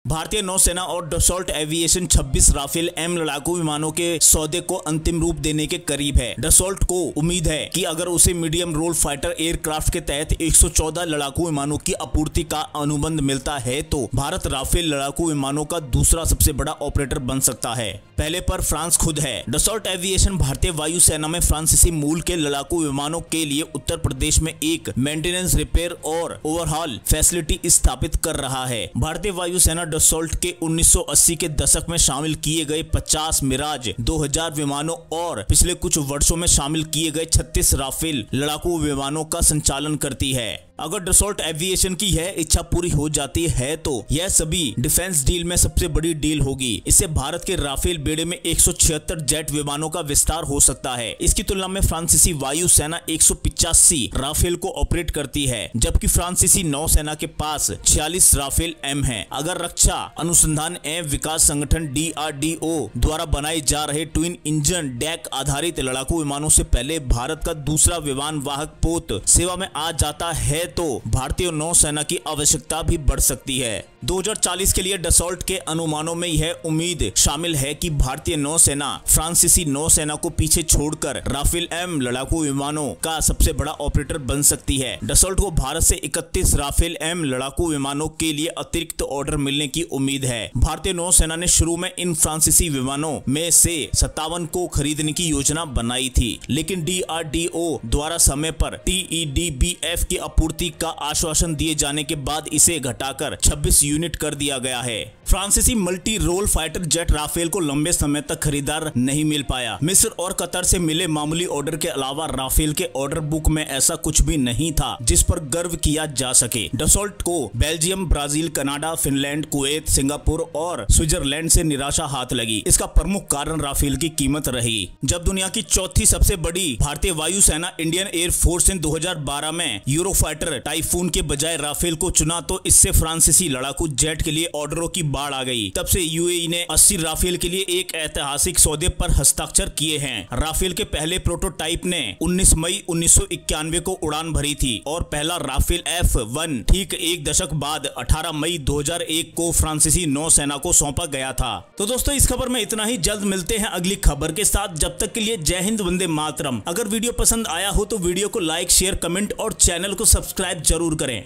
भारतीय नौसेना और डसॉल्ट एविएशन 26 राफेल एम लड़ाकू विमानों के सौदे को अंतिम रूप देने के करीब है। डसॉल्ट को उम्मीद है कि अगर उसे मीडियम रोल फाइटर एयरक्राफ्ट के तहत 114 लड़ाकू विमानों की आपूर्ति का अनुबंध मिलता है तो भारत राफेल लड़ाकू विमानों का दूसरा सबसे बड़ा ऑपरेटर बन सकता है। पहले पर फ्रांस खुद है। डसॉल्ट एविएशन भारतीय वायुसेना में फ्रांसीसी मूल के लड़ाकू विमानों के लिए उत्तर प्रदेश में एक मेंटेनेंस, रिपेयर और ओवरहॉल फैसिलिटी स्थापित कर रहा है। भारतीय वायुसेना डसॉल्ट के 1980 के दशक में शामिल किए गए 50 मिराज 2000 विमानों और पिछले कुछ वर्षों में शामिल किए गए 36 राफेल लड़ाकू विमानों का संचालन करती है। अगर डसॉल्ट एविएशन की यह इच्छा पूरी हो जाती है तो यह सभी डिफेंस डील में सबसे बड़ी डील होगी। इससे भारत के राफेल बेड़े में 176 जेट विमानों का विस्तार हो सकता है। इसकी तुलना में फ्रांसीसी वायुसेना 185 राफेल को ऑपरेट करती है, जबकि फ्रांसीसी नौसेना के पास 46 राफेल एम है। अगर रक्षा अनुसंधान एवं विकास संगठन DRDO द्वारा बनाए जा रहे ट्विन इंजन डेक आधारित लड़ाकू विमानों से पहले भारत का दूसरा विमान वाहक पोत सेवा में आ जाता है तो भारतीय नौसेना की आवश्यकता भी बढ़ सकती है। 2040 के लिए डसॉल्ट के अनुमानों में यह उम्मीद शामिल है कि भारतीय नौसेना फ्रांसीसी नौसेना को पीछे छोड़कर राफेल एम लड़ाकू विमानों का सबसे बड़ा ऑपरेटर बन सकती है। डसॉल्ट को भारत से 31 राफेल एम लड़ाकू विमानों के लिए अतिरिक्त ऑर्डर मिलने की उम्मीद है। भारतीय नौसेना ने शुरू में इन फ्रांसीसी विमानों में से 57 को खरीदने की योजना बनाई थी, लेकिन DRDO द्वारा समय पर TEDBF की आपूर्ति का आश्वासन दिए जाने के बाद इसे घटाकर 26 यूनिट कर दिया गया है। फ्रांसीसी multi role fighter jet Rafale को लंबे समय तक खरीदार नहीं मिल पाया। मिस्र और कतर से मिले मामूली ऑर्डर के अलावा राफेल के ऑर्डर बुक में ऐसा कुछ भी नहीं था जिस पर गर्व किया जा सके। डसॉल्ट को Belgium, Brazil, Canada, Finland, Kuwait, Singapore और स्विट्जरलैंड से निराशा हाथ लगी। इसका प्रमुख कारण राफेल की कीमत रही। जब दुनिया की चौथी सबसे बड़ी भारतीय वायुसेना इंडियन एयरफोर्स ने 2012 में यूरोफाइटर टाइफून के बजाय राफेल को चुना तो इससे फ्रांसीसी लड़ाकू जेट के लिए ऑर्डरों की बाढ़ आ गई। तब से UAE ने 80 राफेल के लिए एक ऐतिहासिक सौदे पर हस्ताक्षर किए हैं। राफेल के पहले प्रोटोटाइप ने 19 मई 1991 को उड़ान भरी थी और पहला राफेल F1 ठीक एक दशक बाद 18 मई 2001 को फ्रांसीसी नौसेना को सौंपा गया था। तो दोस्तों, इस खबर में इतना ही। जल्द मिलते हैं अगली खबर के साथ। जब तक के लिए जय हिंद, वंदे मातरम। अगर वीडियो पसंद आया हो तो वीडियो को लाइक, शेयर, कमेंट और चैनल को सब्सक्राइब जरूर करें।